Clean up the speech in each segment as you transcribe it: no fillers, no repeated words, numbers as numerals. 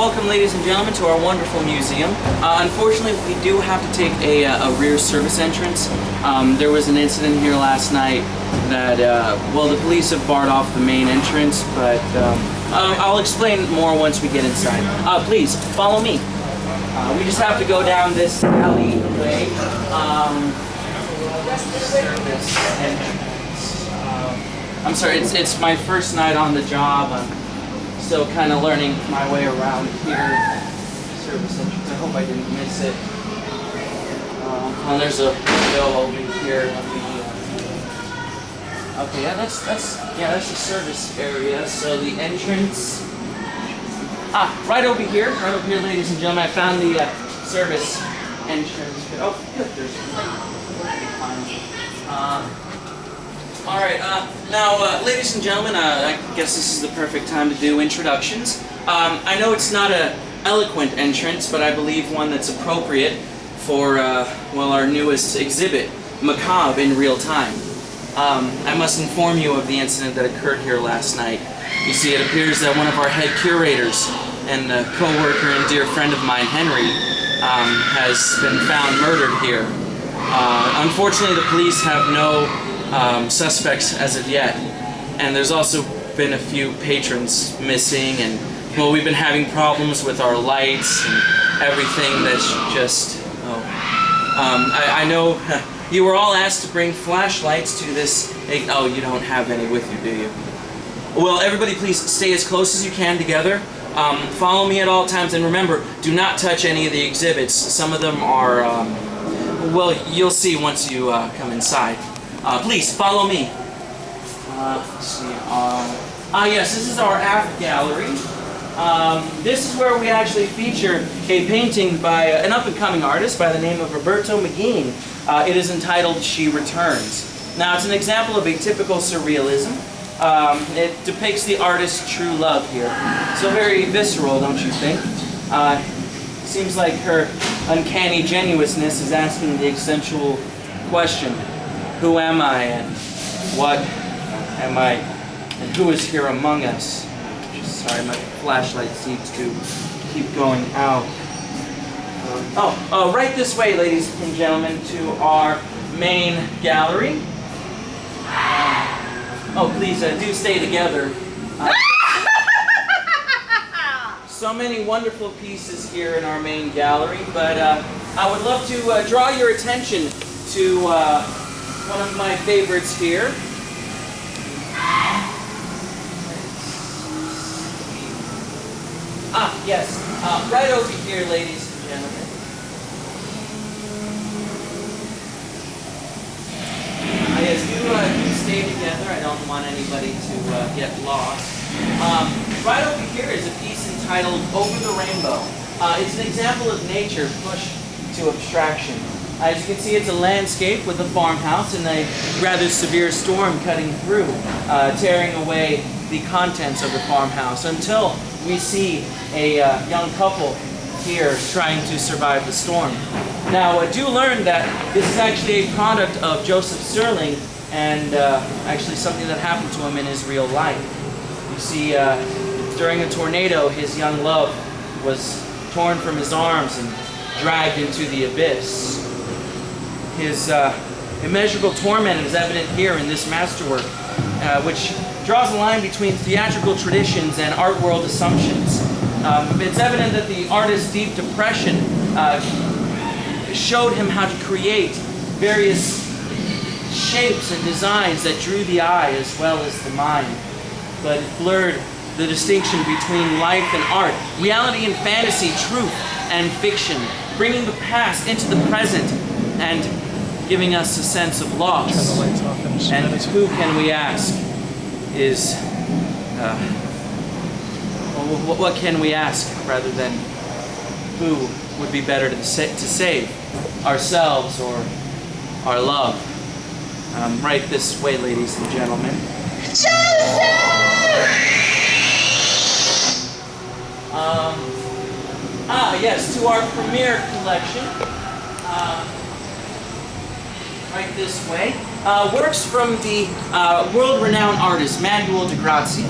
welcome, ladies and gentlemen, to our wonderful museum. Unfortunately, we do have to take a rear service entrance. There was an incident here last night that, well, the police have barred off the main entrance, but I'll explain more once we get inside. Please, follow me. We just have to go down this alleyway. Service entrance. I'm sorry, it's my first night on the job. I'm still kind of learning my way around here. Service entrance. I hope I didn't miss it. And there's a window over here. Okay, yeah, that's the service area. So the entrance. Right over here, ladies and gentlemen. I found the service entrance. Oh, good. There's all right. Now, ladies and gentlemen, I guess this is the perfect time to do introductions. I know it's not an eloquent entrance, but I believe one that's appropriate for well, our newest exhibit, Macabre in Real Time. I must inform you of the incident that occurred here last night. You see, it appears that one of our head curators and a co-worker and dear friend of mine, Henry, has been found murdered here. Unfortunately, the police have no suspects as of yet, and there's also been a few patrons missing, and well, we've been having problems with our lights and everything. That's just I know you were all asked to bring flashlights to this. Oh, you don't have any with you, do you? Well, everybody please stay as close as you can together. Follow me at all times, and remember, do not touch any of the exhibits. Some of them are, well, you'll see once you come inside. Please, follow me. Let's see. Yes, this is our aft gallery. This is where we actually feature a painting by an up-and-coming artist by the name of Roberto McGuinn. It is entitled She Returns. Now, it's an example of a typical surrealism. It depicts the artist's true love here. So very visceral, don't you think? Seems like her uncanny genuineness is asking the essential question, who am I and what am I and who is here among us? Sorry, my flashlight seems to keep going out. Right this way, ladies and gentlemen, to our main gallery. Please do stay together. So many wonderful pieces here in our main gallery, but I would love to draw your attention to one of my favorites here. Yes, right over here, ladies and gentlemen. Yes, do stay together. I don't want anybody to get lost. Right over here is a piece entitled Over the Rainbow. It's an example of nature pushed to abstraction. As you can see, it's a landscape with a farmhouse and a rather severe storm cutting through, tearing away the contents of the farmhouse until we see a young couple here trying to survive the storm. Now, do learn that this is actually a product of Joseph Serling and actually something that happened to him in his real life. You see, during a tornado, his young love was torn from his arms and dragged into the abyss. His immeasurable torment is evident here in this masterwork, which draws a line between theatrical traditions and art world assumptions. It's evident that the artist's deep depression showed him how to create various shapes and designs that drew the eye as well as the mind, but it blurred the distinction between life and art, reality and fantasy, truth and fiction, bringing the past into the present and giving us a sense of loss. And who can we ask is, what can we ask rather than who would be better to save, ourselves or our love? Right this way, ladies and gentlemen. Yes, to our premiere collection. Right this way. Works from the world-renowned artist Manuel de Grazia.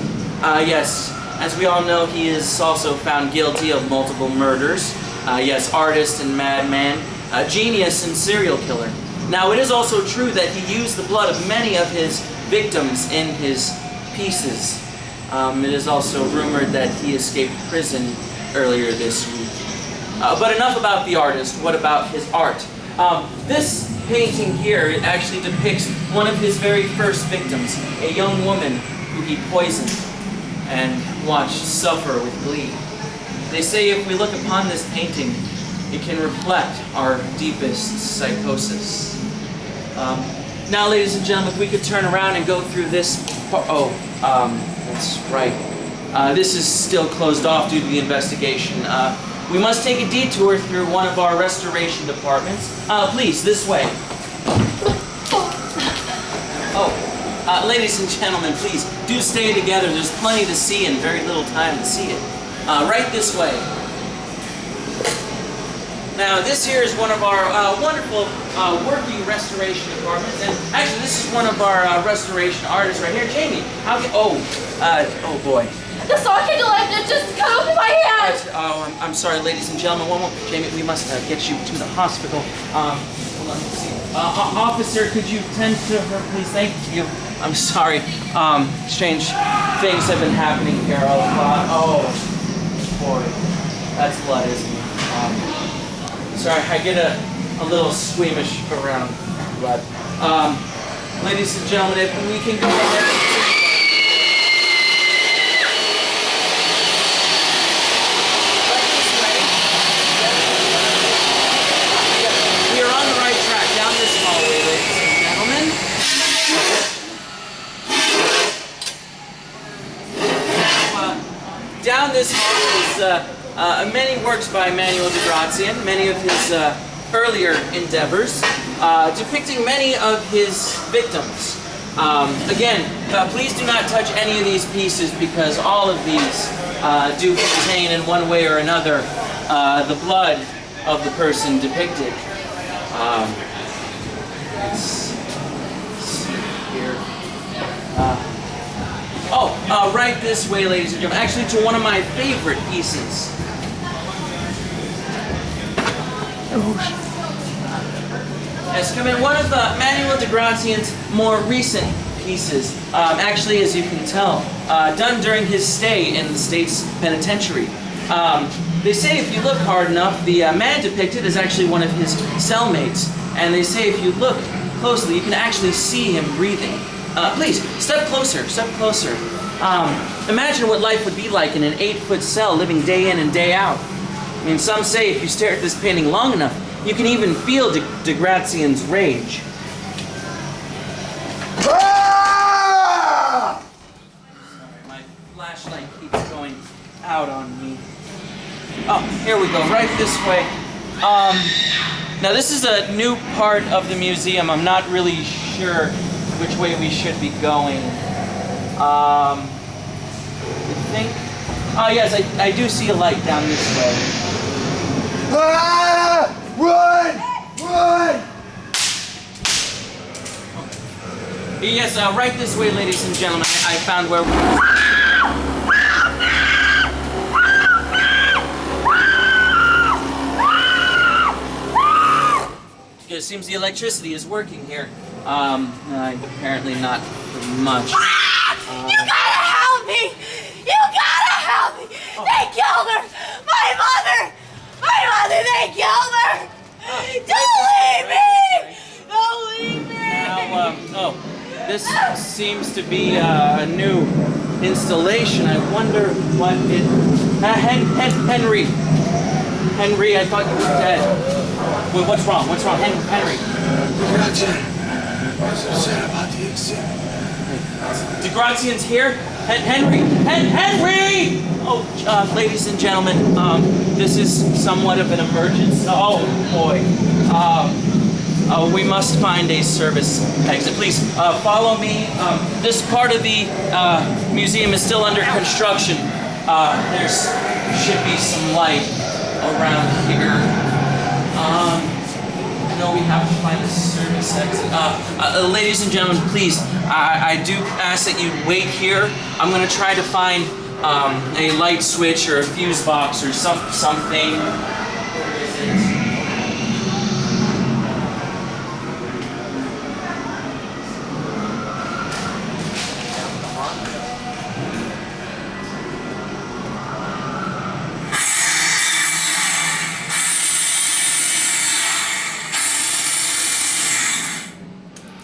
Yes, As we all know, he is also found guilty of multiple murders. Yes, artist and madman, genius and serial killer. Now, it is also true that he used the blood of many of his victims in his pieces. It is also rumored that he escaped prison earlier this week. But enough about the artist. What about his art? This painting here actually depicts one of his very first victims, a young woman who he poisoned and watched suffer with glee. They say if we look upon this painting, it can reflect our deepest psychosis. Now, ladies and gentlemen, if we could turn around and go through this. That's right. This is still closed off due to the investigation. We must take a detour through one of our restoration departments. Please, this way. Ladies and gentlemen, please do stay together. There's plenty to see and very little time to see it. Right this way. Now, this here is one of our wonderful working restoration departments, and actually, this is one of our restoration artists right here, Jamie. Oh boy. The socket elected just cut open my hand. I'm sorry, ladies and gentlemen. One more, Jamie. We must get you to the hospital. Hold on, let's see. Officer, could you tend to her, please? Thank you. I'm sorry. Strange things have been happening here. Oh boy, that's blood, isn't it? Sorry, I get a little squeamish around blood. Ladies and gentlemen, if we can go ahead. We are on the right track, down this hallway, ladies and gentlemen. Down this hall is many works by Manuel de Grazian, many of his earlier endeavors, depicting many of his victims. Again, please do not touch any of these pieces because all of these do contain in one way or another the blood of the person depicted. Let's see here. Right this way, ladies and gentlemen. Actually, to one of my favorite pieces. Yes, come in. One of Manuel de Grazian's more recent pieces. Actually, as you can tell, done during his stay in the state's penitentiary. They say if you look hard enough, the man depicted is actually one of his cellmates. And they say if you look closely, you can actually see him breathing. Please, step closer, step closer. Imagine what life would be like in an 8-foot cell living day in and day out. I mean, some say if you stare at this painting long enough, you can even feel de Grazian's rage. Sorry, my flashlight keeps going out on me. Oh, here we go, right this way. Now this is a new part of the museum. I'm not really sure which way we should be going. I think... Oh yes, I do see a light down this way. Ah! Run! Run! Yes, right this way, ladies and gentlemen. I found where... It seems the electricity is working here. Apparently not for much. You gotta help me! You gotta help me! They killed her! My mother! They killed her! Don't leave me! Don't leave me! Now, this seems to be a new installation. I wonder what it... Henry! Henry, I thought you were dead. Wait, what's wrong? What's wrong? Henry! What's upset about the exhibit? De Grazian's here? Henry! Henry! Oh, ladies and gentlemen, this is somewhat of an emergency. Oh, boy. We must find a service exit. Please, follow me. This part of the museum is still under construction. There should be some light around here. No, we have to find a service exit. Ladies and gentlemen, please, I do ask that you wait here. I'm going to try to find a light switch or a fuse box or something. Where is it?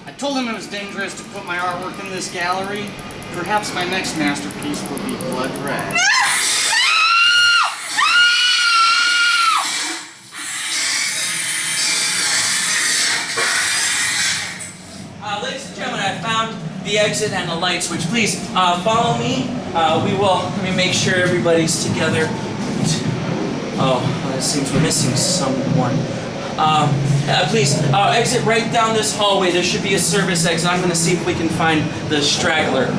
I told him it was dangerous to put my artwork in this gallery. Perhaps my next masterpiece will be blood red. Ladies and gentlemen, I found the exit and the light switch. Please follow me. Let me make sure everybody's together. Oh, it seems we're missing someone. Please, exit right down this hallway. There should be a service exit. I'm going to see if we can find the straggler.